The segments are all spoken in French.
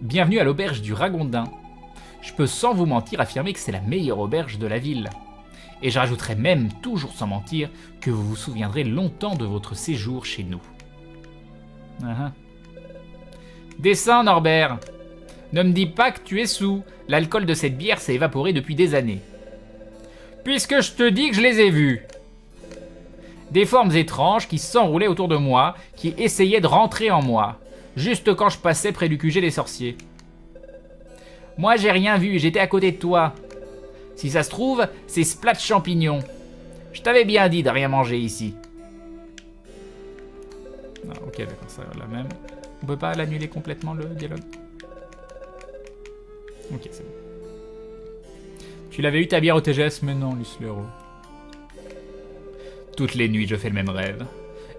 Bienvenue à l'auberge du Ragondin. Je peux sans vous mentir affirmer que c'est la meilleure auberge de la ville. Et je rajouterai même, toujours sans mentir, que vous vous souviendrez longtemps de votre séjour chez nous. Descends, Norbert. Ne me dis pas que tu es saoul. L'alcool de cette bière s'est évaporé depuis des années. Puisque je te dis que je les ai vus. Des formes étranges qui s'enroulaient autour de moi, qui essayaient de rentrer en moi, juste quand je passais près du QG des sorciers. Moi, j'ai rien vu, j'étais à côté de toi. Si ça se trouve, c'est Splat Champignon. Je t'avais bien dit de rien manger ici. Ah, ok, d'accord, ça la même. On peut pas l'annuler complètement, le dialogue? Ok, c'est bon. Tu l'avais eu ta bière au TGS, mais non, Luce Leroux. Toutes les nuits, je fais le même rêve.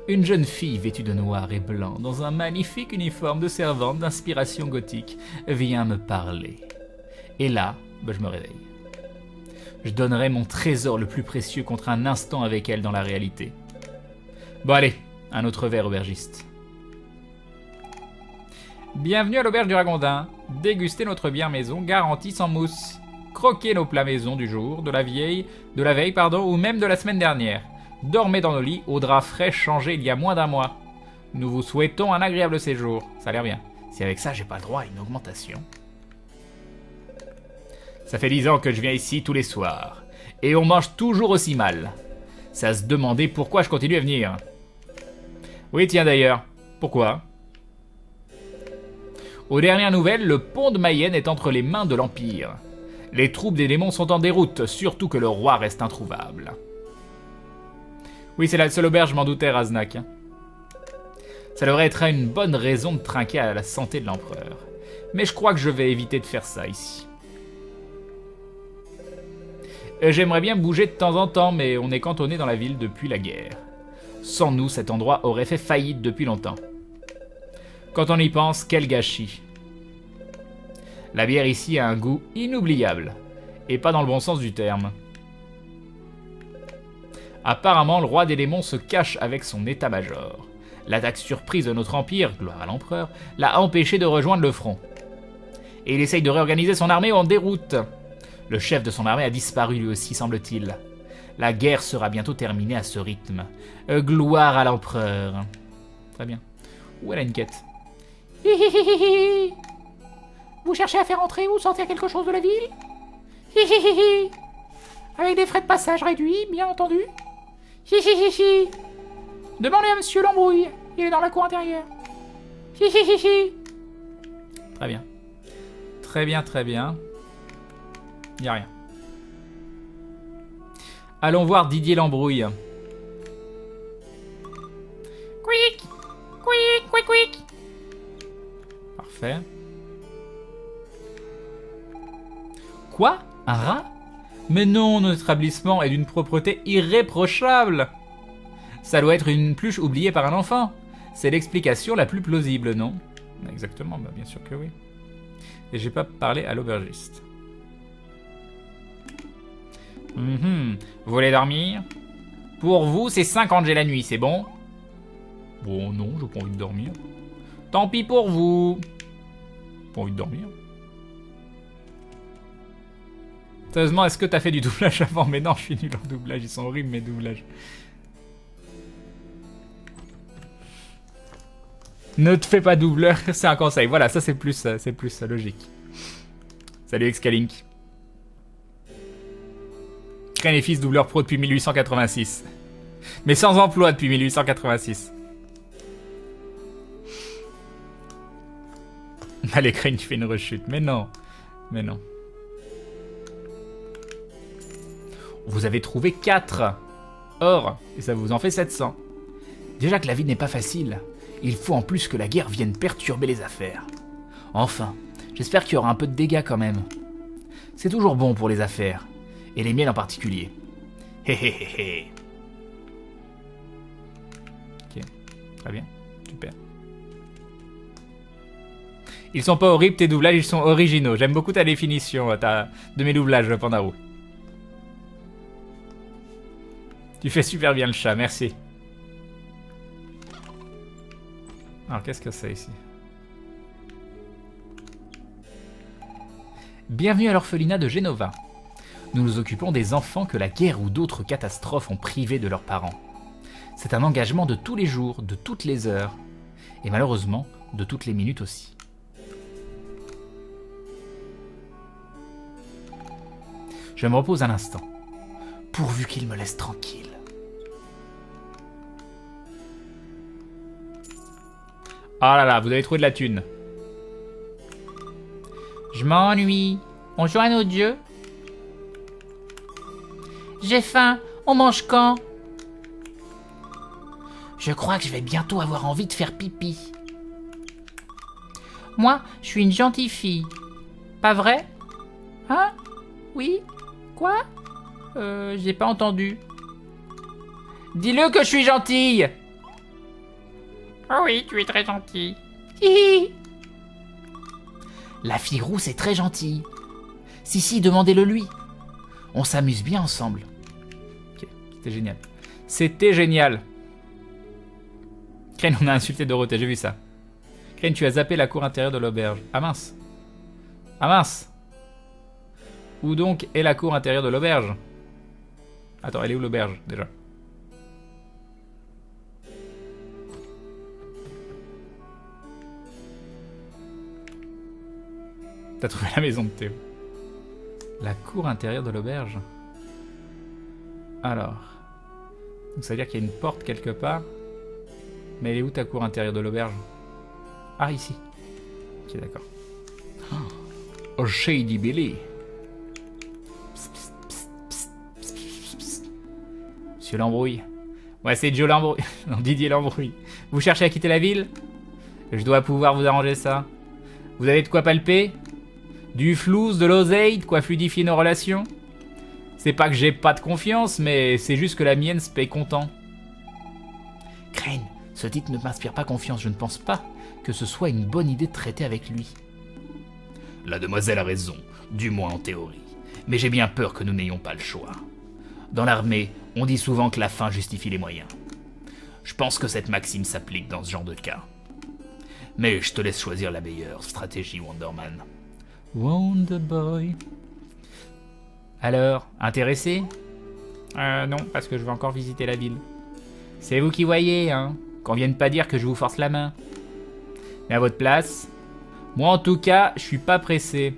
Une jeune fille vêtue de noir et blanc, dans un magnifique uniforme de servante d'inspiration gothique, vient me parler. Et là, je me réveille. Je donnerai mon trésor le plus précieux contre un instant avec elle dans la réalité. Bon allez, un autre verre, aubergiste. Bienvenue à l'auberge du Ragondin. Dégustez notre bière maison garantie sans mousse. Croquez nos plats maison du jour, de la veille, ou même de la semaine dernière. Dormez dans nos lits aux draps frais changés il y a moins d'un mois. Nous vous souhaitons un agréable séjour. Ça a l'air bien. Si avec ça, j'ai pas le droit à une augmentation. Ça fait 10 ans que je viens ici tous les soirs. Et on mange toujours aussi mal. Ça se demandait pourquoi je continue à venir. Oui, tiens d'ailleurs. Pourquoi ? Aux dernières nouvelles, le pont de Mayenne est entre les mains de l'Empire. Les troupes des démons sont en déroute, surtout que le roi reste introuvable. Oui, c'est la seule auberge, je m'en doutais, Raznak. Ça devrait être une bonne raison de trinquer à la santé de l'empereur. Mais je crois que je vais éviter de faire ça ici. J'aimerais bien bouger de temps en temps, mais on est cantonné dans la ville depuis la guerre. Sans nous, cet endroit aurait fait faillite depuis longtemps. Quand on y pense, quel gâchis. La bière ici a un goût inoubliable, et pas dans le bon sens du terme. Apparemment, le roi des démons se cache avec son état-major. L'attaque surprise de notre empire, gloire à l'empereur, l'a empêché de rejoindre le front. Et il essaye de réorganiser son armée en déroute. Le chef de son armée a disparu lui aussi, semble-t-il. La guerre sera bientôt terminée à ce rythme. Gloire à l'empereur. Très bien. Où elle a une quête? Hihihihi. Vous cherchez à faire entrer ou sortir quelque chose de la ville? Hihihihi. Avec des frais de passage réduits, bien entendu. Hihihihi. Demandez à Monsieur Lambrouille, il est dans la cour intérieure. Hihihihi. Très bien. Très bien, très bien. Y a rien. Allons voir Didier Lambrouille. Quick! Quick, quick, quick! Parfait. Quoi? Un rat? Mais non, notre établissement est d'une propreté irréprochable. Ça doit être une pluche oubliée par un enfant. C'est l'explication la plus plausible, non? Exactement, bah bien sûr que oui. Et j'ai pas parlé à l'aubergiste. Vous voulez dormir? Pour vous, c'est 50 G la nuit, c'est bon? Bon, non, j'ai pas envie de dormir. Tant pis pour vous. Pas envie de dormir. Sérieusement, est-ce que t'as fait du doublage avant? Mais non, je suis nul en doublage, ils sont horribles mes doublages. Ne te fais pas doubleur, c'est un conseil. Voilà, ça c'est plus logique. Salut Excalink. Crane et fils doubleur pro depuis 1886. Mais sans emploi depuis 1886. Allez Crane, tu fais une rechute. Mais non. Mais non. Vous avez trouvé 4 or, et ça vous en fait 700. Déjà que la vie n'est pas facile, il faut en plus que la guerre vienne perturber les affaires. Enfin, j'espère qu'il y aura un peu de dégâts quand même. C'est toujours bon pour les affaires, et les miennes en particulier. Hé hé hé hé. Ok, très bien, super. Ils sont pas horribles tes doublages, ils sont originaux. J'aime beaucoup ta définition de mes doublages, Pandarou. Tu fais super bien le chat, merci. Alors, qu'est-ce que c'est ici? Bienvenue à l'orphelinat de Genova. Nous nous occupons des enfants que la guerre ou d'autres catastrophes ont privés de leurs parents. C'est un engagement de tous les jours, de toutes les heures, et malheureusement, de toutes les minutes aussi. Je me repose un instant, pourvu qu'il me laisse tranquille. Ah là là, vous avez trouvé de la thune. Je m'ennuie. On joue à nos dieux? J'ai faim. On mange quand? Je crois que je vais bientôt avoir envie de faire pipi. Moi, je suis une gentille fille. Pas vrai? Hein? Oui? Quoi? J'ai pas entendu. Dis-le que je suis gentille! Oh oui, tu es très gentille. Hihi! La fille rousse est très gentille. Si, demandez-le lui. On s'amuse bien ensemble. Ok, c'était génial. C'était génial. Crane, on a insulté Dorothée, j'ai vu ça. Crane, tu as zappé la cour intérieure de l'auberge. Ah mince. Ah mince. Où donc est la cour intérieure de l'auberge? Attends, elle est où l'auberge, déjà? T'as trouvé la maison de Théo. La cour intérieure de l'auberge. Alors. Donc ça veut dire qu'il y a une porte quelque part. Mais elle est où ta cour intérieure de l'auberge? Ah, ici. Ok, d'accord. Oh, Shady Billy. Monsieur Lambrouille. Ouais, c'est Joe Lambrouille. Non, Didier Lambrouille. Vous cherchez à quitter la ville? Je dois pouvoir vous arranger ça. Vous avez de quoi palper? Du flouze, de l'oseille, de quoi fluidifier nos relations? C'est pas que j'ai pas de confiance, mais c'est juste que la mienne se paye content. Crane, ce type ne m'inspire pas confiance. Je ne pense pas que ce soit une bonne idée de traiter avec lui. La demoiselle a raison, du moins en théorie. Mais j'ai bien peur que nous n'ayons pas le choix. Dans l'armée, on dit souvent que la fin justifie les moyens. Je pense que cette maxime s'applique dans ce genre de cas. Mais je te laisse choisir la meilleure stratégie, Wonderman. Wonderboy. Alors, intéressé? Non, parce que je veux encore visiter la ville. C'est vous qui voyez, hein. Qu'on vienne pas dire que je vous force la main. Mais à votre place, moi en tout cas, je suis pas pressé.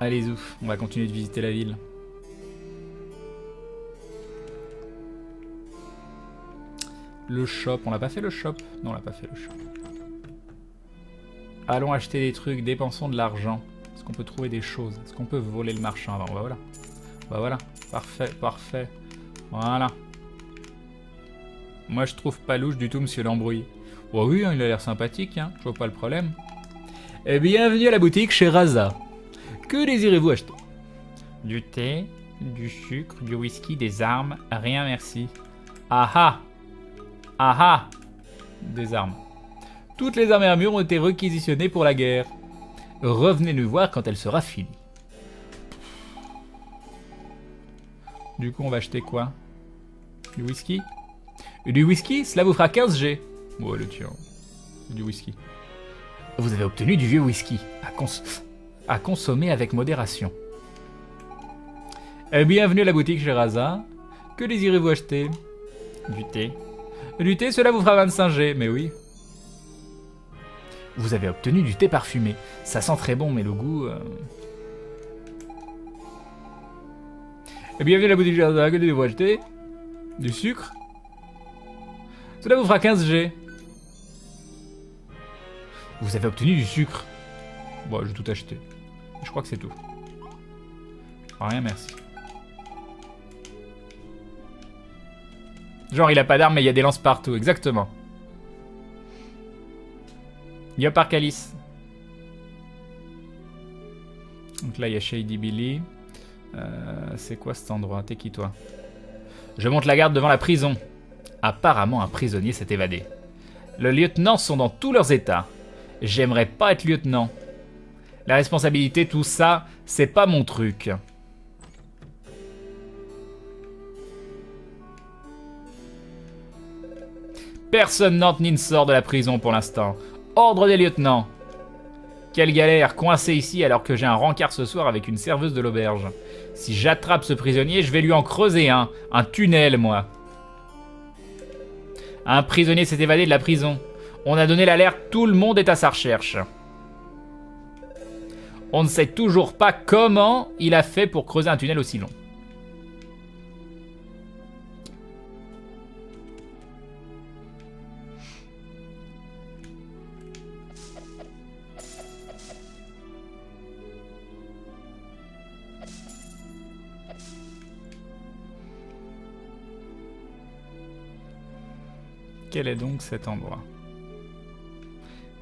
Allez, ouf, on va continuer de visiter la ville. Le shop, on l'a pas fait le shop? Non, on l'a pas fait le shop. Allons acheter des trucs, dépensons de l'argent. Est-ce qu'on peut trouver des choses? Est-ce qu'on peut voler le marchand avant? Bah voilà. Bah voilà, parfait, parfait. Voilà. Moi je trouve pas louche du tout monsieur Lambrouille. Oh oui, hein, il a l'air sympathique, hein. Je vois pas le problème. Et bienvenue à la boutique chez Raza. Que désirez-vous acheter? Du thé, du sucre, du whisky, des armes, rien merci. Ah ah! Ah ah! Des armes. Toutes les armes et armures ont été réquisitionnées pour la guerre. Revenez nous voir quand elle sera finie. Du coup, on va acheter quoi? Du whisky? Du whisky, cela vous fera 15 G. Ouais, le tien. Du whisky. Vous avez obtenu du vieux whisky. À consommer avec modération. Bienvenue à la boutique chez Raza. Que désirez-vous acheter? Du thé. Du thé, cela vous fera 25 G, mais oui. Vous avez obtenu du thé parfumé. Ça sent très bon, mais le goût... Bienvenue à la boutique chez Raza. Que désirez-vous acheter? Du sucre. Cela vous fera 15 G. Vous avez obtenu du sucre. Bon, je vais tout acheter. Je crois que c'est tout. Rien, merci. Genre, il a pas d'armes, mais il y a des lances partout. Exactement. Yop Arcalis. Donc là, il y a Shady Billy. C'est quoi cet endroit? T'es qui, toi? Je monte la garde devant la prison. Apparemment, un prisonnier s'est évadé. Les lieutenants sont dans tous leurs états. J'aimerais pas être lieutenant. La responsabilité, tout ça, c'est pas mon truc. Personne n'entre ni ne sort de la prison pour l'instant. Ordre des lieutenants. Quelle galère, coincé ici alors que j'ai un rencard ce soir avec une serveuse de l'auberge. Si j'attrape ce prisonnier, je vais lui en creuser un tunnel, moi. Un prisonnier s'est évadé de la prison. On a donné l'alerte, tout le monde est à sa recherche. On ne sait toujours pas comment il a fait pour creuser un tunnel aussi long. Quel est donc cet endroit?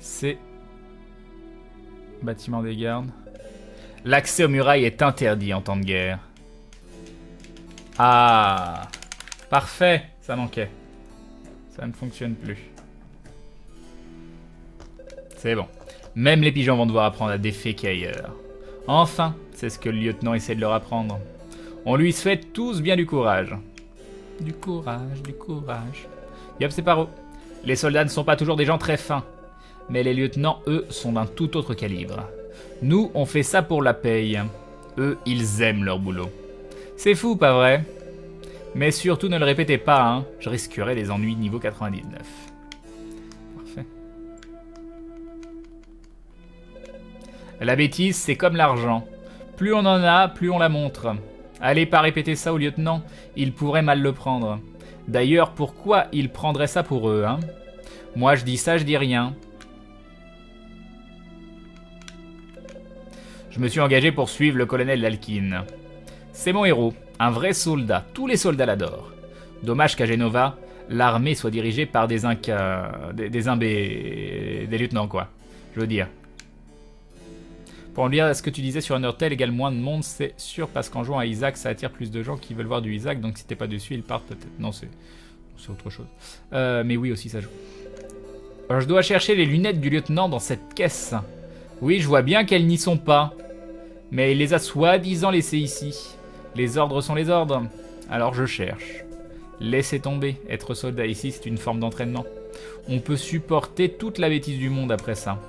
C'est... Bâtiment des gardes. L'accès aux murailles est interdit en temps de guerre. Ah, parfait, ça manquait. Ça ne fonctionne plus. C'est bon. Même les pigeons vont devoir apprendre à déféquer ailleurs. Enfin, c'est ce que le lieutenant essaie de leur apprendre. On lui souhaite tous bien du courage. Du courage, du courage. Yop, c'est paro. Les soldats ne sont pas toujours des gens très fins. Mais les lieutenants, eux, sont d'un tout autre calibre. Nous, on fait ça pour la paye. Eux, ils aiment leur boulot. C'est fou, pas vrai? Mais surtout, ne le répétez pas, hein. Je risquerais des ennuis niveau 99. Parfait. La bêtise, c'est comme l'argent. Plus on en a, plus on la montre. Allez pas répéter ça au lieutenant, il pourrait mal le prendre. D'ailleurs, pourquoi ils prendraient ça pour eux, hein? Moi, je dis ça, je dis rien. Je me suis engagé pour suivre le colonel Lalkin. C'est mon héros, un vrai soldat. Tous les soldats l'adorent. Dommage qu'à Genova, l'armée soit dirigée par des lieutenants, quoi. Je veux dire. Pour en lire ce que tu disais sur Undertale, égale moins de monde, c'est sûr, parce qu'en jouant à Isaac, ça attire plus de gens qui veulent voir du Isaac, donc si t'es pas dessus, ils partent peut-être. Non, c'est autre chose. Mais oui, aussi, ça joue. Alors, je dois chercher les lunettes du lieutenant dans cette caisse. Oui, je vois bien qu'elles n'y sont pas. Mais il les a soi-disant laissées ici. Les ordres sont les ordres. Alors je cherche. Laissez tomber. Être soldat ici, c'est une forme d'entraînement. On peut supporter toute la bêtise du monde après ça.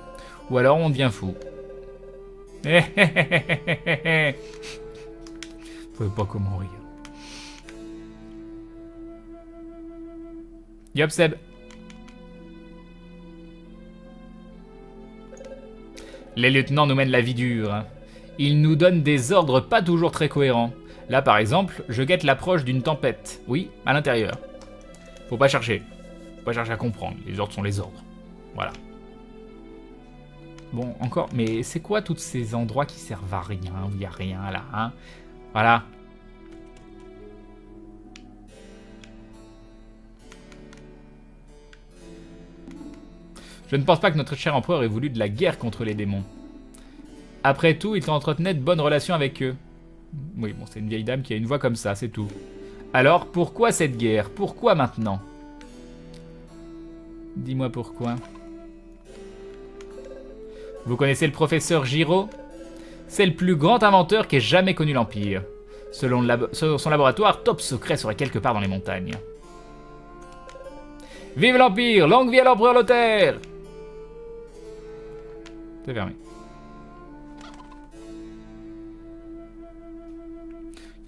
Ou alors on devient fou. Je sais pas comment rire. Yop Seb. Les lieutenants nous mènent la vie dure. Ils nous donnent des ordres pas toujours très cohérents. Là par exemple, je guette l'approche d'une tempête. Oui, à l'intérieur. Faut pas chercher. Faut pas chercher à comprendre. Les ordres sont les ordres. Voilà. Bon, encore, mais c'est quoi tous ces endroits qui servent à rien, où il n'y a rien là, hein? Voilà. Je ne pense pas que notre cher empereur ait voulu de la guerre contre les démons. Après tout, il entretenait de bonnes relations avec eux. Oui, bon, c'est une vieille dame qui a une voix comme ça, c'est tout. Alors, pourquoi cette guerre? Pourquoi maintenant? Dis-moi pourquoi. Vous connaissez le professeur Giraud? C'est le plus grand inventeur qu'ait jamais connu l'Empire. Selon son laboratoire, top secret serait quelque part dans les montagnes. Vive l'Empire! Longue vie à l'empereur Lothaire! C'est fermé.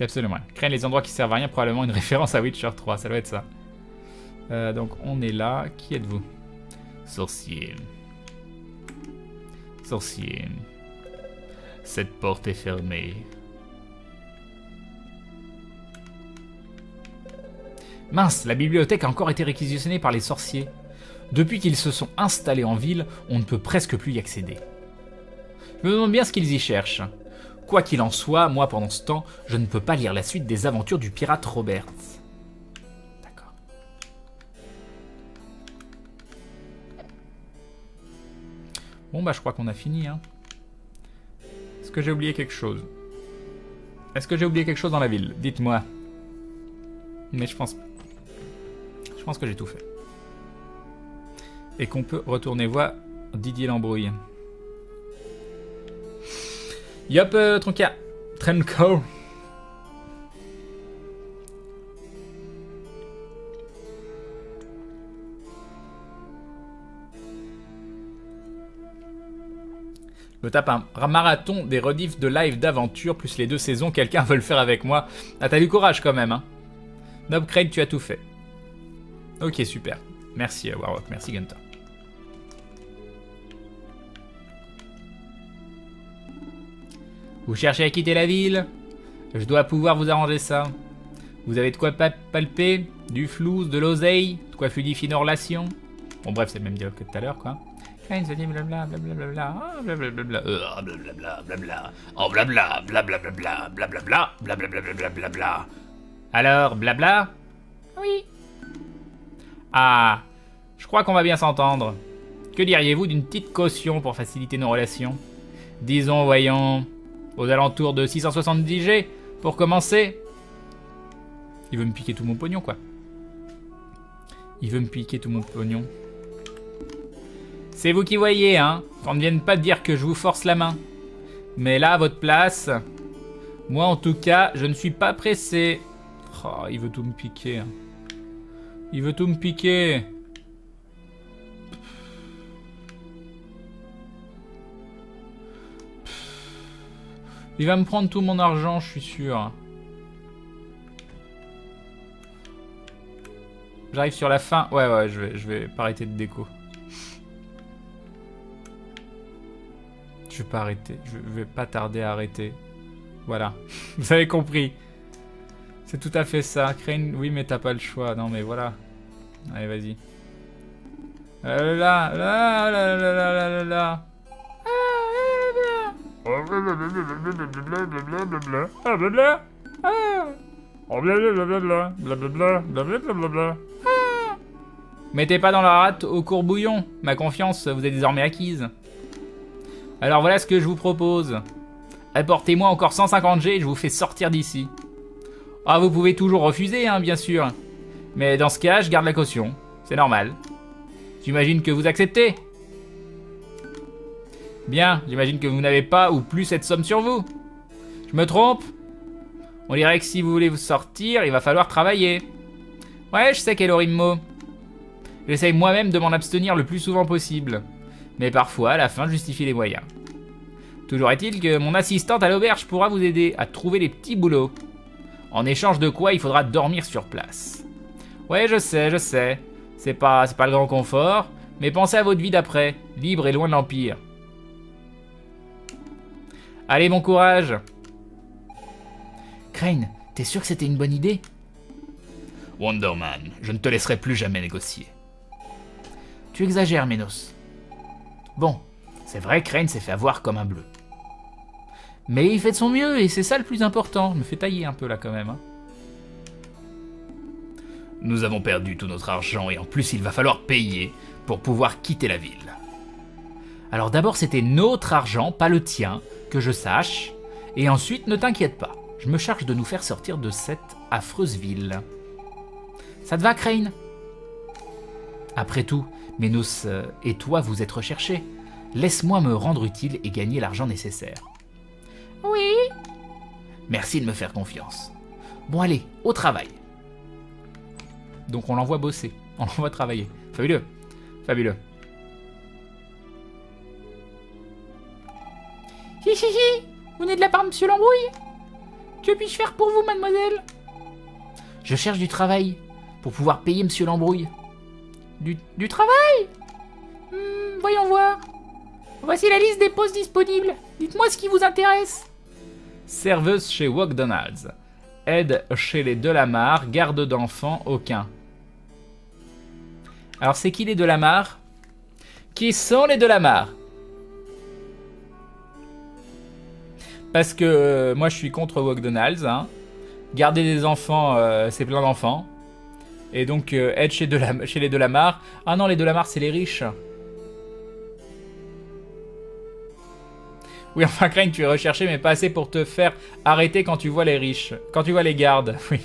Absolument. Craignent les endroits qui servent à rien, probablement une référence à Witcher 3, ça doit être ça. Donc on est là. Qui êtes-vous? Sorcier. Sorcier. Cette porte est fermée. Mince, la bibliothèque a encore été réquisitionnée par les sorciers. Depuis qu'ils se sont installés en ville, on ne peut presque plus y accéder. Je me demande bien ce qu'ils y cherchent. Quoi qu'il en soit, moi pendant ce temps, je ne peux pas lire la suite des aventures du pirate Roberts. D'accord. Bon bah je crois qu'on a fini, hein. Est-ce que j'ai oublié quelque chose? Est-ce que j'ai oublié quelque chose dans la ville? Dites-moi. Mais je pense que j'ai tout fait. Et qu'on peut retourner voir Didier Lambrouille. Yop, Tronca. Trenco. Je me tape un marathon des rediffs de live d'aventure, plus les 2 saisons, quelqu'un veut le faire avec moi. Ah, t'as du courage quand même, hein. Nob Crane, tu as tout fait. Ok, super. Merci Warrock, merci Gunter. Vous cherchez à quitter la ville? Je dois pouvoir vous arranger ça. Vous avez de quoi palper? Du flouze, de l'oseille? De quoi fluidifier nos relations? Bon bref, c'est le même dialogue que tout à l'heure, quoi. Crane se dit blabla, blablabla, blablabla, blablabla, blablabla, oh blabla, blablabla, blablabla, blablabla, blablabla. Alors, blabla? Oui. Ah, je crois qu'on va bien s'entendre. Que diriez-vous d'une petite caution pour faciliter nos relations? Disons, voyons, aux alentours de 670 G, pour commencer. Il veut me piquer tout mon pognon, quoi. Il veut me piquer tout mon pognon. C'est vous qui voyez, hein. Qu'on ne vienne pas dire que je vous force la main. Mais là, à votre place, moi en tout cas, je ne suis pas pressé. Oh, il veut tout me piquer. Hein. Il veut tout me piquer. Il va me prendre tout mon argent, je suis sûr. J'arrive sur la fin. Ouais, je vais pas arrêter de déco. Je vais pas arrêter. Je vais pas tarder à arrêter. Voilà. Vous avez compris. C'est tout à fait ça. Crane, oui, mais t'as pas le choix. Non, mais voilà. Allez, vas-y. Là. Mettez pas dans la rate au courbouillon. Ma confiance vous est désormais acquise. Alors voilà ce que je vous propose. Apportez-moi encore 150 G et je vous fais sortir d'ici. Ah, vous pouvez toujours refuser, hein, bien sûr. Mais dans ce cas, je garde la caution. C'est normal. J'imagine que vous acceptez. Bien, j'imagine que vous n'avez pas ou plus cette somme sur vous. Je me trompe? On dirait que si vous voulez vous sortir, il va falloir travailler. Ouais, je sais quel horrible mot. J'essaye moi-même de m'en abstenir le plus souvent possible. Mais parfois, à la fin, je justifie les moyens. Toujours est-il que mon assistante à l'auberge pourra vous aider à trouver les petits boulots. En échange de quoi, il faudra dormir sur place. Ouais, je sais. C'est pas le grand confort, mais pensez à votre vie d'après, libre et loin de l'Empire. Allez, bon courage. Crane, t'es sûr que c'était une bonne idée? Wonderman, je ne te laisserai plus jamais négocier. Tu exagères, Ménos. Bon, c'est vrai, Crane s'est fait avoir comme un bleu. Mais il fait de son mieux, et c'est ça le plus important. Je me fais tailler un peu là quand même. Hein. Nous avons perdu tout notre argent, et en plus il va falloir payer pour pouvoir quitter la ville. Alors d'abord c'était notre argent, pas le tien, que je sache. Et ensuite, ne t'inquiète pas, je me charge de nous faire sortir de cette affreuse ville. Ça te va, Crane? Après tout, Ménos et toi vous êtes recherchés. Laisse-moi me rendre utile et gagner l'argent nécessaire. Oui. Merci de me faire confiance. Bon allez, au travail. Donc on l'envoie bosser, on l'envoie travailler. Fabuleux, fabuleux. Hi, vous venez de la part de Monsieur Lambrouille? Que puis-je faire pour vous, mademoiselle? Je cherche du travail, pour pouvoir payer Monsieur Lambrouille. Du travail? Voyons voir. Voici la liste des postes disponibles. Dites-moi ce qui vous intéresse. Serveuse chez McDonald's. Aide chez les Delamarre. Garde d'enfants, aucun. Alors c'est qui les Delamarre? Qui sont les Delamarre? Parce que moi je suis contre McDonald's. Hein. Garder des enfants, c'est plein d'enfants. Et donc aide chez les Delamarre. Ah non, les Delamarre c'est les riches. Oui, enfin, Crane, tu es recherché, mais pas assez pour te faire arrêter quand tu vois les riches. Quand tu vois les gardes, oui.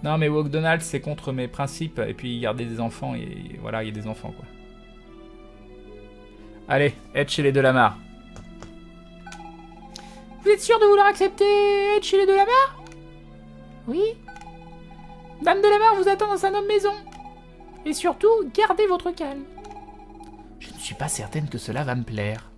Non, mais McDonald's, c'est contre mes principes. Et puis, garder des enfants, et voilà, il y a des enfants, quoi. Allez, aide chez les Delamarre. Vous êtes sûr de vouloir accepter être chez les Delamare? Oui. Dame Delamare vous attend dans sa noble maison. Et surtout, gardez votre calme. Je ne suis pas certaine que cela va me plaire.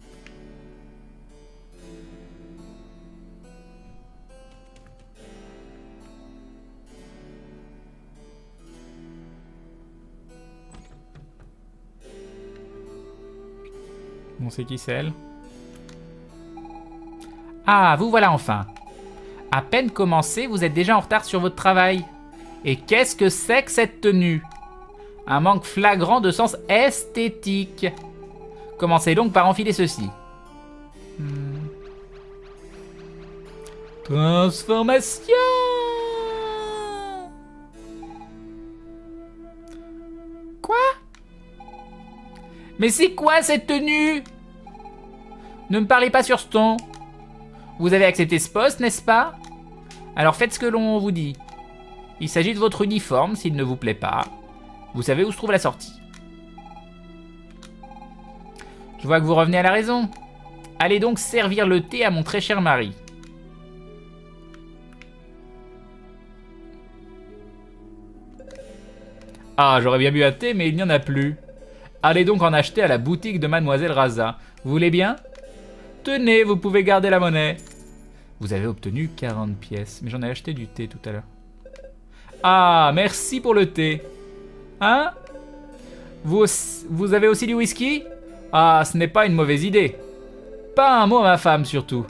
Bon, c'est qui celle? Ah, vous voilà enfin. À peine commencé, vous êtes déjà en retard sur votre travail. Et qu'est-ce que c'est que cette tenue? Un manque flagrant de sens esthétique. Commencez donc par enfiler ceci. Transformation! Quoi? Mais c'est quoi cette tenue? Ne me parlez pas sur ce ton. Vous avez accepté ce poste, n'est-ce pas? Alors faites ce que l'on vous dit. Il s'agit de votre uniforme, s'il ne vous plaît pas. Vous savez où se trouve la sortie. Je vois que vous revenez à la raison. Allez donc servir le thé à mon très cher mari. Ah, j'aurais bien bu un thé, mais il n'y en a plus. Allez donc en acheter à la boutique de Mademoiselle Raza. Vous voulez bien? Tenez, vous pouvez garder la monnaie. Vous avez obtenu 40 pièces, mais j'en ai acheté du thé tout à l'heure. Ah, merci pour le thé. Hein? Vous avez aussi du whisky? Ah, ce n'est pas une mauvaise idée. Pas un mot à ma femme, surtout.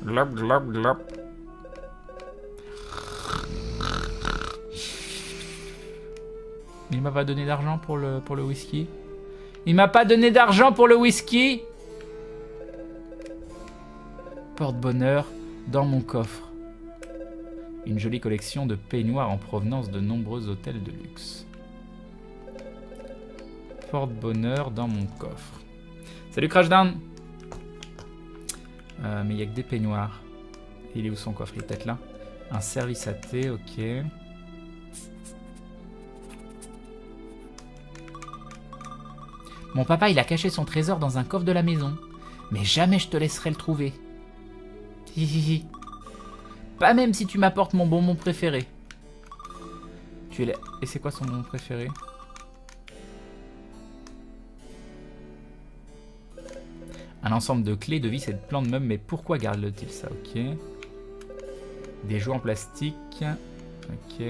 Glop, glop, glop. Il m'a pas donné d'argent pour le whisky. Il m'a pas donné d'argent pour le whisky. Porte-bonheur dans mon coffre. Une jolie collection de peignoirs en provenance de nombreux hôtels de luxe. Porte-bonheur dans mon coffre. Salut Crashdown. Mais il n'y a que des peignoirs. Il est où son coffre? Il est peut-être là. Un service à thé, ok. Mon papa, il a caché son trésor dans un coffre de la maison. Mais jamais je te laisserai le trouver. Hihihi. Pas même si tu m'apportes mon bonbon préféré. Tu es là. Et c'est quoi son bonbon préféré? Un ensemble de clés, de vis et de plans de meubles. Mais pourquoi garde-t-il ça? Ok. Des jouets en plastique. Ok.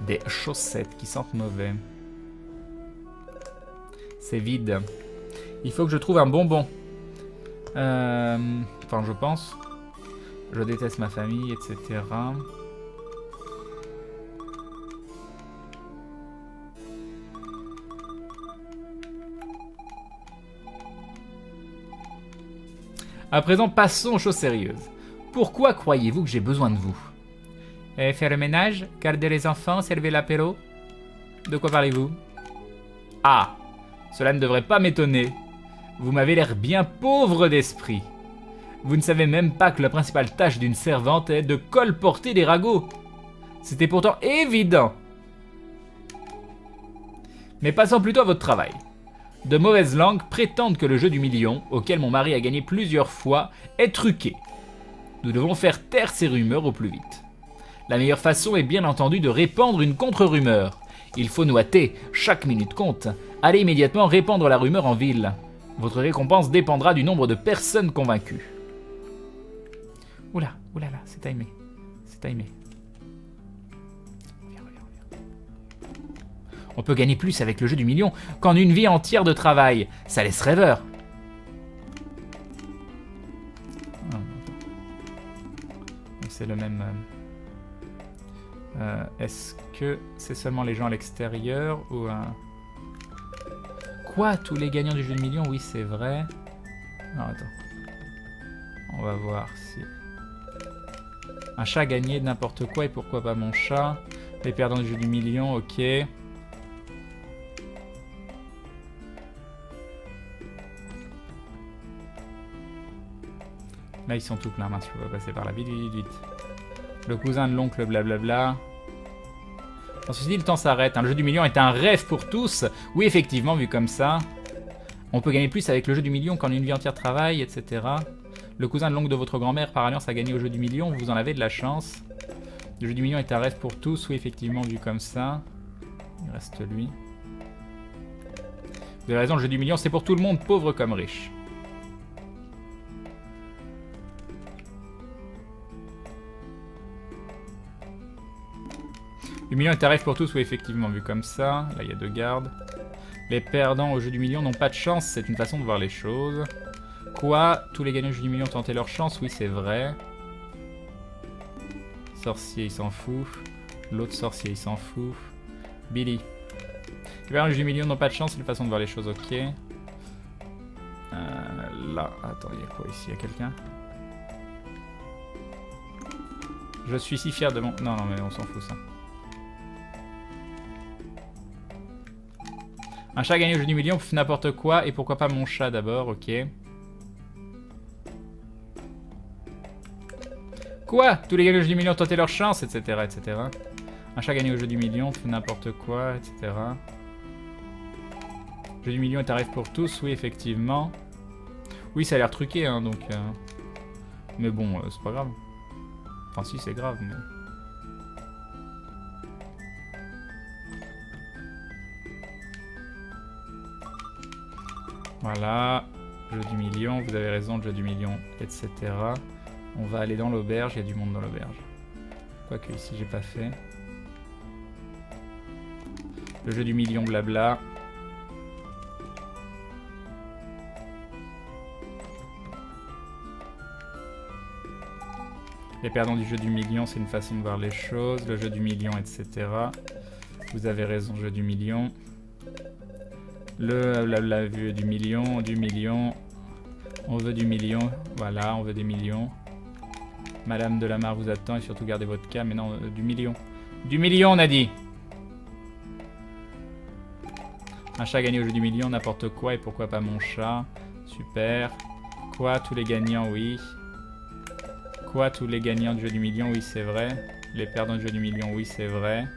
Des chaussettes qui sentent mauvais. C'est vide. Il faut que je trouve un bonbon. Enfin, je pense. Je déteste ma famille, etc. À présent, passons aux choses sérieuses. Pourquoi croyez-vous que j'ai besoin de vous? Faire le ménage, garder les enfants, servir l'apéro? De quoi parlez-vous? Ah, cela ne devrait pas m'étonner. Vous m'avez l'air bien pauvre d'esprit. Vous ne savez même pas que la principale tâche d'une servante est de colporter des ragots. C'était pourtant évident. Mais passons plutôt à votre travail. De mauvaises langues prétendent que le jeu du million, auquel mon mari a gagné plusieurs fois, est truqué. Nous devons faire taire ces rumeurs au plus vite. La meilleure façon est bien entendu de répandre une contre-rumeur. Il faut nous hâter, chaque minute compte. Allez immédiatement répandre la rumeur en ville. Votre récompense dépendra du nombre de personnes convaincues. Oula, oulala, c'est timé. C'est timé. On peut gagner plus avec le jeu du million qu'en une vie entière de travail. Ça laisse rêveur. C'est le même... Est-ce que c'est seulement les gens à l'extérieur ou... Quoi? Tous les gagnants du jeu du million? Oui, c'est vrai. Non, attends. On va voir si... Un chat a gagné n'importe quoi et pourquoi pas mon chat? Les perdants du jeu du million, ok. Là, ils sont tout pleins, mince, je peux pas passer par là. Vite, vite, vite. Le cousin de l'oncle, blablabla. Dans ceci dit, le temps s'arrête. Le jeu du million est un rêve pour tous. Oui, effectivement, vu comme ça. On peut gagner plus avec le jeu du million quand une vie entière travaille, etc. Le cousin de l'oncle de votre grand-mère par alliance a gagné au jeu du million, vous en avez de la chance. Le jeu du million est un rêve pour tous, oui effectivement vu comme ça. Il reste lui. Vous avez raison, le jeu du million c'est pour tout le monde, pauvre comme riche. Le million est un rêve pour tous, oui effectivement vu comme ça. Là il y a 2 gardes. Les perdants au jeu du million n'ont pas de chance, c'est une façon de voir les choses. Quoi? Tous les gagnants au jeu du million ont tenté leur chance, oui c'est vrai. Sorcier il s'en fout. L'autre sorcier il s'en fout. Billy. Les perdants au jeu du million n'ont pas de chance, c'est une façon de voir les choses, ok. Là, attends, il y a quoi ici? Il y a quelqu'un? Je suis si fier de mon... Non, non, mais on s'en fout ça. Un chat a gagné au jeu du million, n'importe quoi, et pourquoi pas mon chat d'abord, ok. Quoi? Tous les gagnants au jeu du million ont tenté leur chance, etc., etc. Un chat a gagné au jeu du million, n'importe quoi, etc. Le jeu du million est un rêve pour tous, oui, effectivement. Oui, ça a l'air truqué, hein, donc... Mais bon, c'est pas grave. Enfin, si, c'est grave, mais... Voilà, jeu du million, vous avez raison, le jeu du million, etc. On va aller dans l'auberge, il y a du monde dans l'auberge. Quoique ici, j'ai pas fait. Le jeu du million, blabla. Les perdants du jeu du million, c'est une façon de voir les choses. Le jeu du million, etc. Vous avez raison, jeu du million. La vue du million. On veut du million. Voilà, on veut des millions. Madame Delamarre vous attend et surtout gardez votre cas. Mais non, du million. Du million, on a dit. Un chat gagné au jeu du million, n'importe quoi. Et pourquoi pas mon chat? Super. Quoi, tous les gagnants, oui. Quoi, tous les gagnants du jeu du million, oui, c'est vrai. Les perdants du jeu du million, oui, c'est vrai.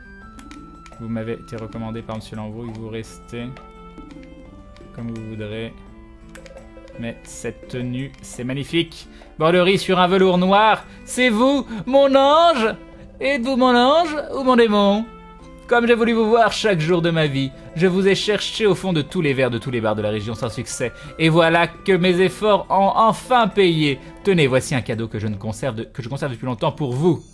Vous m'avez été recommandé par Monsieur Lambrouille, vous restez comme vous voudrez. Mais cette tenue, c'est magnifique. Borderie sur un velours noir. C'est vous, mon ange? Êtes-vous mon ange ou mon démon? Comme j'ai voulu vous voir chaque jour de ma vie, je vous ai cherché au fond de tous les verres de tous les bars de la région sans succès. Et voilà que mes efforts ont enfin payé. Tenez, voici un cadeau que je conserve depuis longtemps pour vous.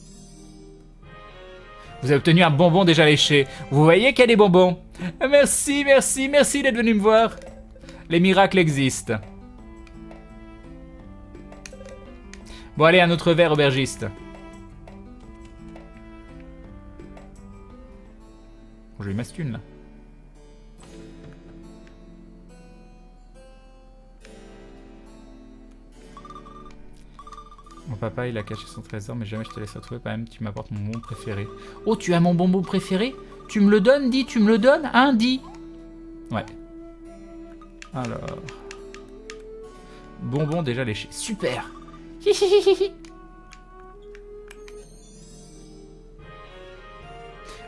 Vous avez obtenu un bonbon déjà léché. Vous voyez qu'il y a des bonbons. Merci, merci, merci d'être venu me voir. Les miracles existent. Bon, allez, un autre verre, aubergiste. Bon, j'ai eu ma stune, là. Mon papa, il a caché son trésor, mais jamais je te laisse retrouver. Quand même, tu m'apportes mon bonbon préféré. Oh, tu as mon bonbon préféré? Tu me le donnes, dis, tu me le donnes? Hein, dis. Ouais. Alors... Bonbon déjà léché. Super.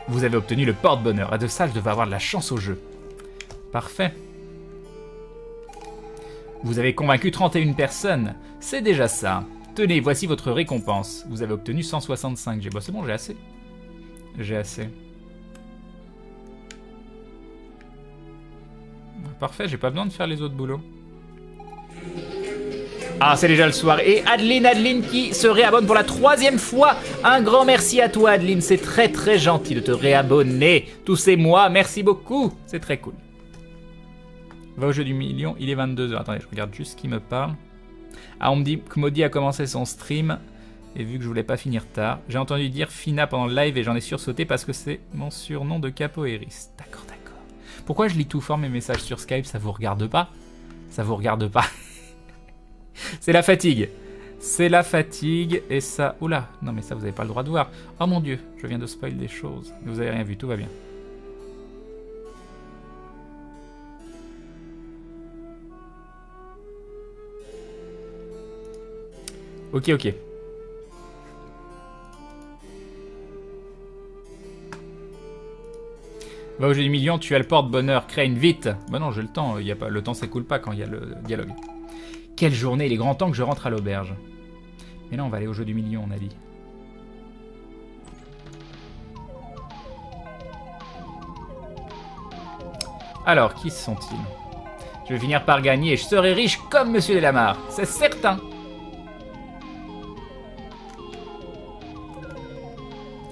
Vous avez obtenu le porte-bonheur. À de ça, je devais avoir de la chance au jeu. Parfait. Vous avez convaincu 31 personnes. C'est déjà ça. Tenez, voici votre récompense. Vous avez obtenu 165 G. Bon, c'est bon, j'ai assez. J'ai assez. Parfait, j'ai pas besoin de faire les autres boulots. Ah, c'est déjà le soir. Et Adeline qui se réabonne pour la 3e fois. Un grand merci à toi, Adeline. C'est très très gentil de te réabonner. Tous ces mois, merci beaucoup. C'est très cool. Va au jeu du million, il est 22h. Attendez, je regarde juste qui me parle. Ah, on me dit que Maudit a commencé son stream. Et vu que je voulais pas finir tard, j'ai entendu dire Fina pendant le live et j'en ai sursauté parce que c'est mon surnom de capoeiriste. D'accord, d'accord. Pourquoi je lis tout fort mes messages sur Skype? Ça vous regarde pas? Ça vous regarde pas? C'est la fatigue. C'est la fatigue et ça... Oula, non mais ça vous avez pas le droit de voir. Oh mon dieu, je viens de spoil des choses. Vous avez rien vu, tout va bien. Ok, ok. Va au jeu du million, tu as le porte-bonheur, Crane, vite. Bah non, j'ai le temps, y a pas, le temps s'écoule pas quand il y a le dialogue. Quelle journée, il est grand temps que je rentre à l'auberge. Mais là, on va aller au jeu du million, on a dit. Alors, qui sont-ils? Je vais finir par gagner et je serai riche comme Monsieur Delamarre, c'est certain.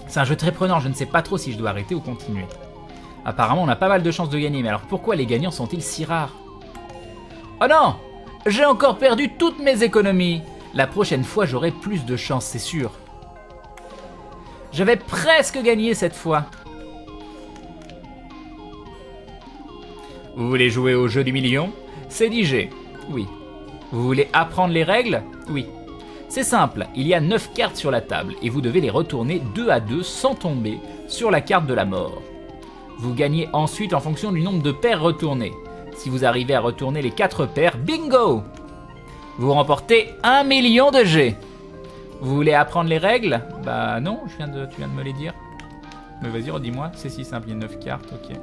C'est un jeu très prenant, je ne sais pas trop si je dois arrêter ou continuer. Apparemment, on a pas mal de chances de gagner, mais alors pourquoi les gagnants sont-ils si rares? Oh non! J'ai encore perdu toutes mes économies. La prochaine fois, j'aurai plus de chance, c'est sûr. J'avais presque gagné cette fois. Vous voulez jouer au jeu du million? C'est DJ. Oui. Vous voulez apprendre les règles? Oui. C'est simple, il y a 9 cartes sur la table et vous devez les retourner 2 à 2 sans tomber sur la carte de la mort. Vous gagnez ensuite en fonction du nombre de paires retournées. Si vous arrivez à retourner les 4 paires, bingo! Vous remportez 1 million de G. Vous voulez apprendre les règles? Bah non, tu viens de me les dire. Mais vas-y, redis-moi, c'est si simple, il y a 9 cartes, ok.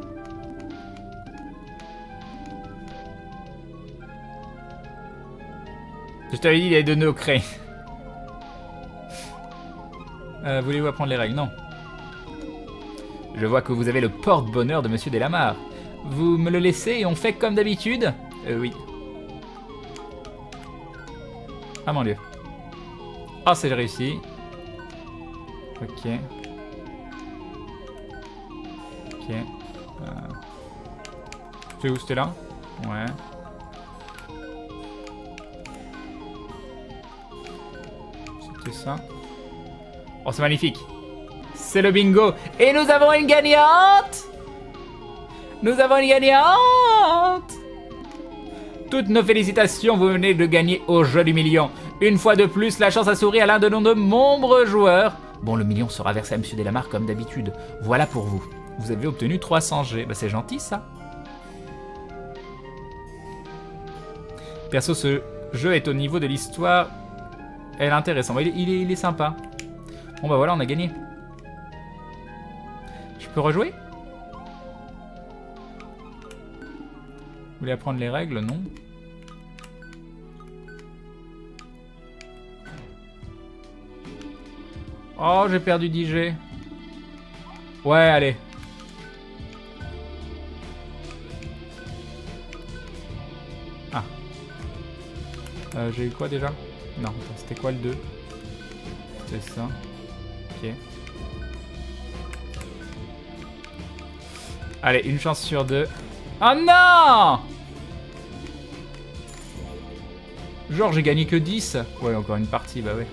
Je t'avais dit, il y avait 2 nœuds créés. Voulez-vous apprendre les règles? Non. Je vois que vous avez le porte-bonheur de Monsieur Delamarre. Vous me le laissez et on fait comme d'habitude? Oui. Ah mon dieu. Ah, c'est réussi. Ok. Ok. C'est où? C'était là? Ouais. C'était ça. Oh, c'est magnifique. C'est le bingo. Et nous avons une gagnante. Nous avons une gagnante. Toutes nos félicitations, vous venez de gagner au jeu du million. Une fois de plus, la chance a souri à l'un de nos nombreux joueurs. Bon, le million sera versé à Monsieur Delamarre comme d'habitude. Voilà pour vous. Vous avez obtenu 300 G. Bah, c'est gentil, ça. Perso, ce jeu est au niveau de l'histoire. Elle est intéressante. Il est sympa. Bon, bah voilà, on a gagné. Je peux rejouer? Vous voulez apprendre les règles? Non. Oh, j'ai perdu 10 G. Ouais, allez. Ah. J'ai eu quoi déjà? Non, c'était quoi le 2? C'était ça. Ok. Allez, une chance sur 2. Oh non! Genre, j'ai gagné que 10. Ouais, encore une partie, bah ouais.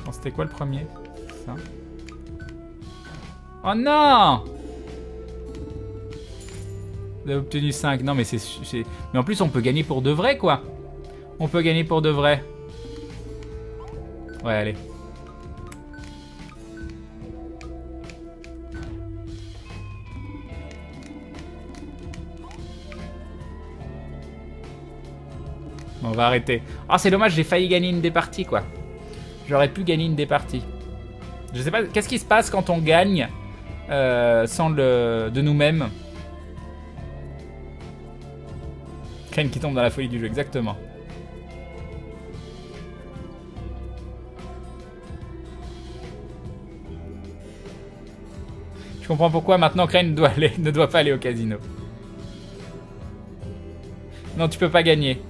Bon, c'était quoi le premier? Ça. Oh non! Vous avez obtenu 5. Non, mais c'est... Mais en plus, on peut gagner pour de vrai, quoi. On peut gagner pour de vrai. Ouais, allez. Bon, on va arrêter. Ah, c'est dommage, j'ai failli gagner une des parties, quoi. J'aurais pu gagner une des parties. Je sais pas, qu'est-ce qui se passe quand on gagne sans de nous-mêmes? Crane qui tombe dans la folie du jeu, exactement. Je comprends pourquoi maintenant Crane ne doit pas aller au casino. Non, tu peux pas gagner.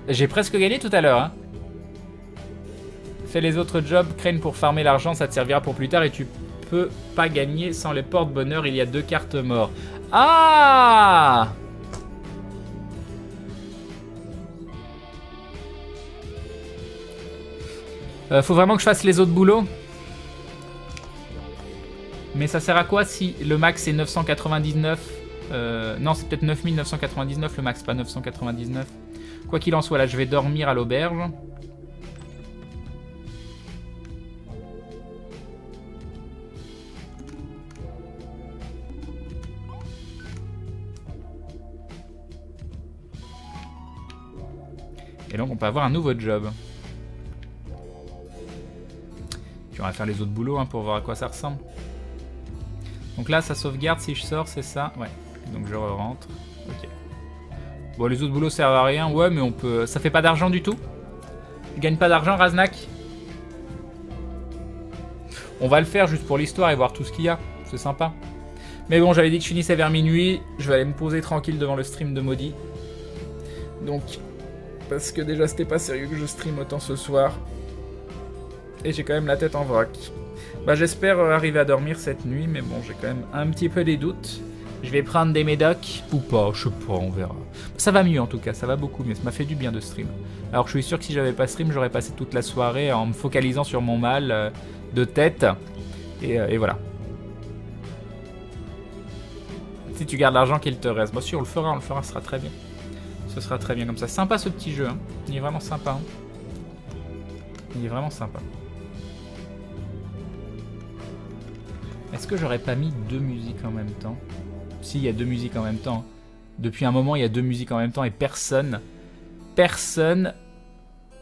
J'ai presque gagné tout à l'heure. Hein. Fais les autres jobs, Crane, pour farmer l'argent, ça te servira pour plus tard et tu peux pas gagner sans les porte-bonheur, il y a 2 cartes morts. Ah! Faut vraiment que je fasse les autres boulots. Mais ça sert à quoi si le max est 999? Non, c'est peut-être 9999 le max, pas 999. Quoi qu'il en soit, là, je vais dormir à l'auberge. Et donc on peut avoir un nouveau job. Puis on va faire les autres boulots hein, pour voir à quoi ça ressemble. Donc là, ça sauvegarde si je sors, c'est ça? Ouais. Donc je rentre. Ok. Bon, les autres boulots servent à rien. Ouais, mais on peut... Ça fait pas d'argent du tout? Tu gagnes pas d'argent, Raznak? On va le faire juste pour l'histoire et voir tout ce qu'il y a. C'est sympa. Mais bon, j'avais dit que je finissais vers minuit. Je vais aller me poser tranquille devant le stream de Maudit. Donc... Parce que déjà, c'était pas sérieux que je stream autant ce soir. Et j'ai quand même la tête en vrac. Bah, j'espère arriver à dormir cette nuit, mais bon, j'ai quand même un petit peu des doutes. Je vais prendre des médocs, ou pas, je sais pas, on verra. Ça va mieux en tout cas, ça va beaucoup mieux, ça m'a fait du bien de stream. Alors je suis sûr que si j'avais pas stream, j'aurais passé toute la soirée en me focalisant sur mon mal de tête. Et voilà. Si tu gardes l'argent qu'il te reste, bah si on le fera, ce sera très bien. Ce sera très bien comme ça. Sympa ce petit jeu, hein. Il est vraiment sympa. Hein. Il est vraiment sympa. Est-ce que j'aurais pas mis 2 musiques en même temps? Si, il y a 2 musiques en même temps. Depuis un moment, il y a 2 musiques en même temps et personne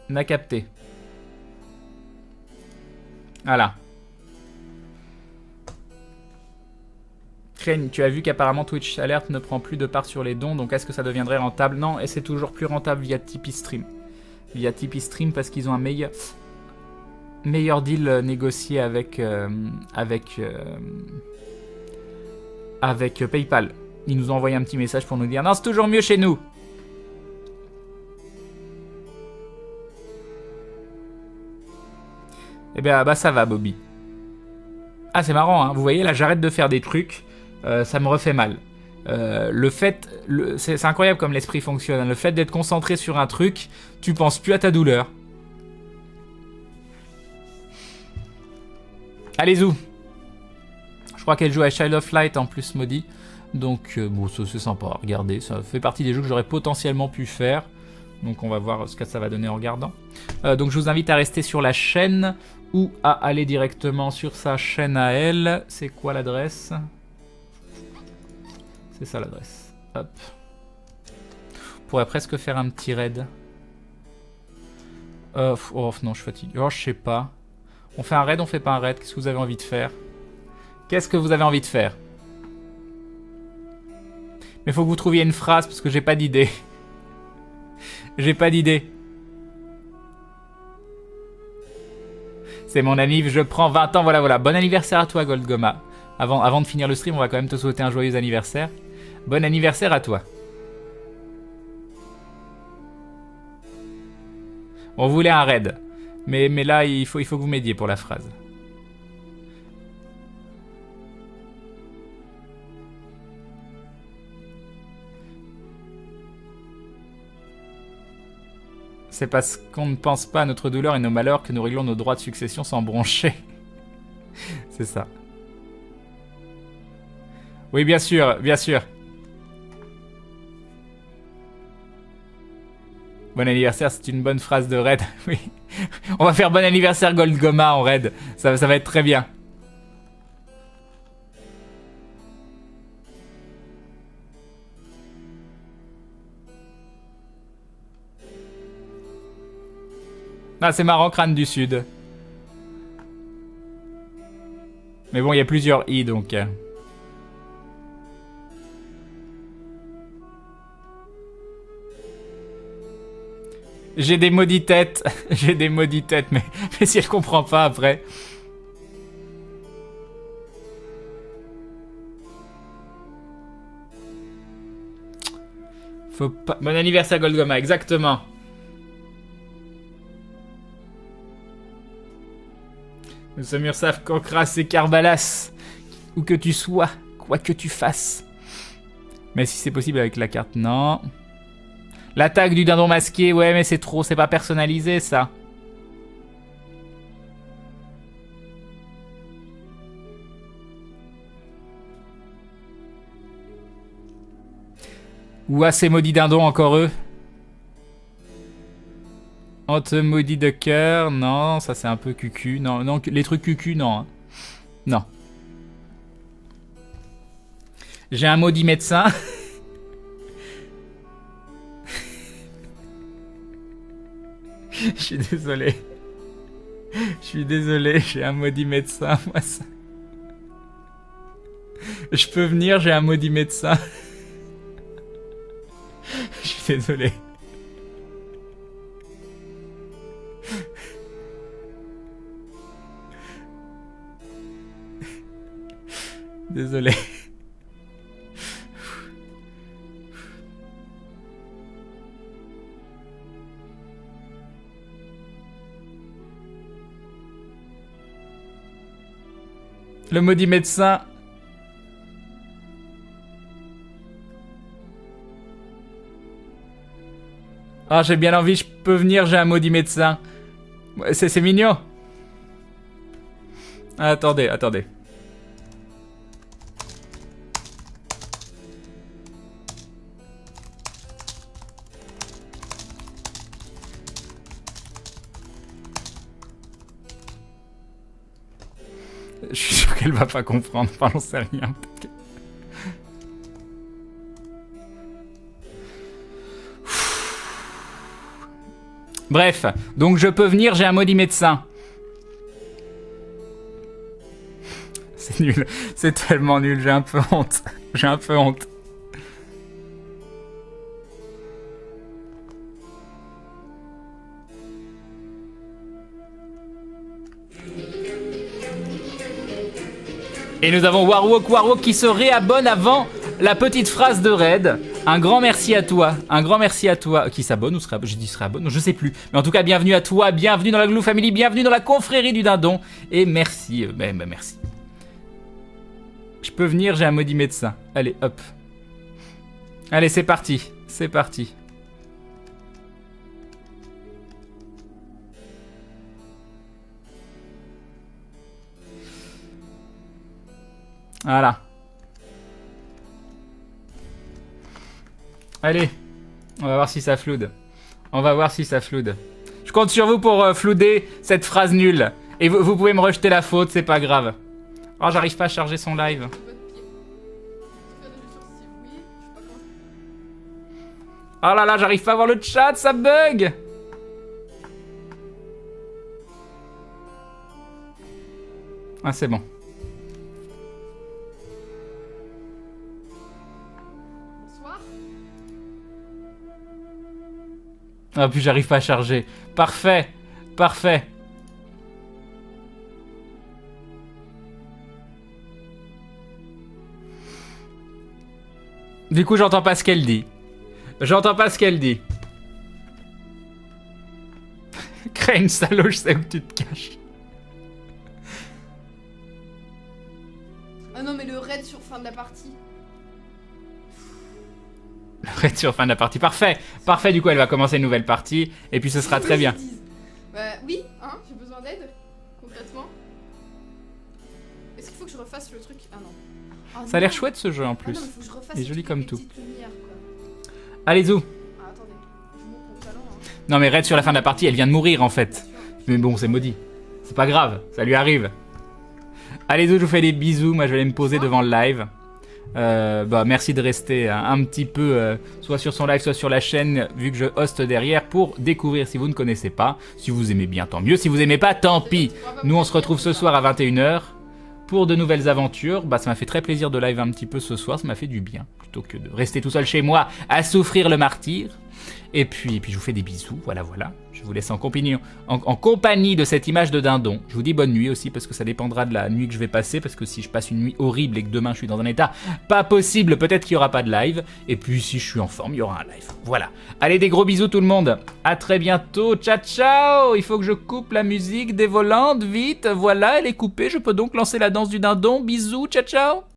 n'a capté. Voilà. Crane, tu as vu qu'apparemment Twitch Alert ne prend plus de part sur les dons, donc est-ce que ça deviendrait rentable? Non, et c'est toujours plus rentable via Tipeee Stream. Via Tipeee Stream parce qu'ils ont un meilleur deal négocié avec PayPal. Ils nous ont envoyé un petit message pour nous dire non, c'est toujours mieux chez nous. Eh bien, bah ça va, Bobby. Ah, c'est marrant, hein. Vous voyez, là, j'arrête de faire des trucs. Ça me refait mal. C'est incroyable comme l'esprit fonctionne. Hein. Le fait d'être concentré sur un truc, tu penses plus à ta douleur. Allez, Zou. Je crois qu'elle joue à Child of Light en plus, Maudit. Donc, bon, c'est sympa. Regardez, ça fait partie des jeux que j'aurais potentiellement pu faire. Donc, on va voir ce que ça va donner en regardant. Donc, je vous invite à rester sur la chaîne ou à aller directement sur sa chaîne à elle. C'est quoi l'adresse? C'est ça l'adresse. Hop. On pourrait presque faire un petit raid. Oh non, je fatigue. Oh, je sais pas. On fait un raid, on fait pas un raid. Qu'est-ce que vous avez envie de faire? Qu'est-ce que vous avez envie de faire? Mais faut que vous trouviez une phrase parce que j'ai pas d'idée. J'ai pas d'idée. C'est mon anniv, je prends 20 ans, voilà. Bon anniversaire à toi, Goldgoma. Avant de finir le stream, on va quand même te souhaiter un joyeux anniversaire. Bon anniversaire à toi. On voulait un raid. Mais là, il faut que vous m'aidiez pour la phrase. C'est parce qu'on ne pense pas à notre douleur et nos malheurs que nous réglons nos droits de succession sans broncher. C'est ça. Oui, bien sûr, bien sûr. Bon anniversaire, c'est une bonne phrase de raid. Oui. On va faire bon anniversaire Goldgoma en raid. Ça va être très bien. Ah, c'est marrant, crâne du sud. Mais bon, il y a plusieurs i donc. J'ai des maudits têtes. J'ai des maudits têtes, mais si elle comprend pas après. Faut pas. Bon anniversaire Goldgoma, exactement. Nous sommes Ursaf, Cancras et Carbalas. Où que tu sois, quoi que tu fasses. Mais si c'est possible avec la carte, non. L'attaque du dindon masqué, ouais, mais c'est trop, c'est pas personnalisé ça. Ouah, ces maudits dindons, encore eux. On te maudit de cœur, non, ça c'est un peu cucu. Non, non, les trucs cucu, non. Hein. Non. J'ai un maudit médecin. Je suis désolé. Je suis désolé, j'ai un maudit médecin, moi ça. Je peux venir, j'ai un maudit médecin. Je suis désolé. Désolé. Le maudit médecin. Ah, j'ai bien envie, je peux venir, j'ai un maudit médecin. C'est mignon. Ah, attendez, attendez. Je suis sûr qu'elle va pas comprendre, enfin, j'en sais rien. Bref, donc je peux venir, j'ai un maudit médecin. C'est nul, c'est tellement nul, j'ai un peu honte. J'ai un peu honte. Et nous avons Warwalk qui se réabonne avant la petite phrase de Red. Un grand merci à toi. Un grand merci à toi. Qui s'abonne ou se réabonne? Je dis se réabonne, non, je sais plus. Mais en tout cas, bienvenue à toi, bienvenue dans la Glou Family, bienvenue dans la confrérie du dindon. Et merci, merci. Je peux venir, j'ai un maudit médecin. Allez, hop. Allez, c'est parti. C'est parti. Voilà. Allez, on va voir si ça floude. On va voir si ça floude. Je compte sur vous pour flouder cette phrase nulle. Et vous pouvez me rejeter la faute, c'est pas grave. Oh, j'arrive pas à charger son live. Oh là là, j'arrive pas à voir le chat, ça bug. Ah, c'est bon. Ah, puis j'arrive pas à charger. Parfait. Parfait. Du coup, j'entends pas ce qu'elle dit. J'entends pas ce qu'elle dit. Crane, salaud, je sais où tu te caches. Ah non, mais le raid sur fin de la partie. Le raid sur fin de la partie. Parfait. Parfait, du coup, elle va commencer une nouvelle partie. Et puis ce sera très bien. Oui, hein, j'ai besoin d'aide, concrètement. Est-ce qu'il faut que je refasse le truc? Ah non. Ah, ça a l'air chouette ce jeu en plus. Ah non, mais faut que je refasse il est joli comme tout. Lumières, allez, Zou. Ah, attendez. Je montre mon talent, hein. Non, mais raid sur la fin de la partie, elle vient de mourir en fait. Mais bon, c'est maudit. C'est pas grave, ça lui arrive. Allez, Zou, je vous fais des bisous. Moi, je vais aller me poser devant le live. Merci de rester un petit peu soit sur son live, soit sur la chaîne, vu que je hoste derrière, pour découvrir si vous ne connaissez pas. Si vous aimez bien, tant mieux. Si vous aimez pas, tant pis. Nous, on se retrouve ce soir à 21 h pour de nouvelles aventures. Ça m'a fait très plaisir de live un petit peu ce soir. Ça m'a fait du bien, plutôt que de rester tout seul chez moi à souffrir le martyre. Et puis je vous fais des bisous, voilà. Je vous laisse en compagnie de cette image de dindon. Je vous dis bonne nuit aussi, parce que ça dépendra de la nuit que je vais passer, parce que si je passe une nuit horrible et que demain je suis dans un état pas possible, peut-être qu'il n'y aura pas de live. Et puis si je suis en forme, il y aura un live. Voilà. Allez, des gros bisous tout le monde. À très bientôt. Ciao, ciao. Il faut que je coupe la musique des volantes, vite. Voilà, elle est coupée. Je peux donc lancer la danse du dindon. Bisous, ciao, ciao.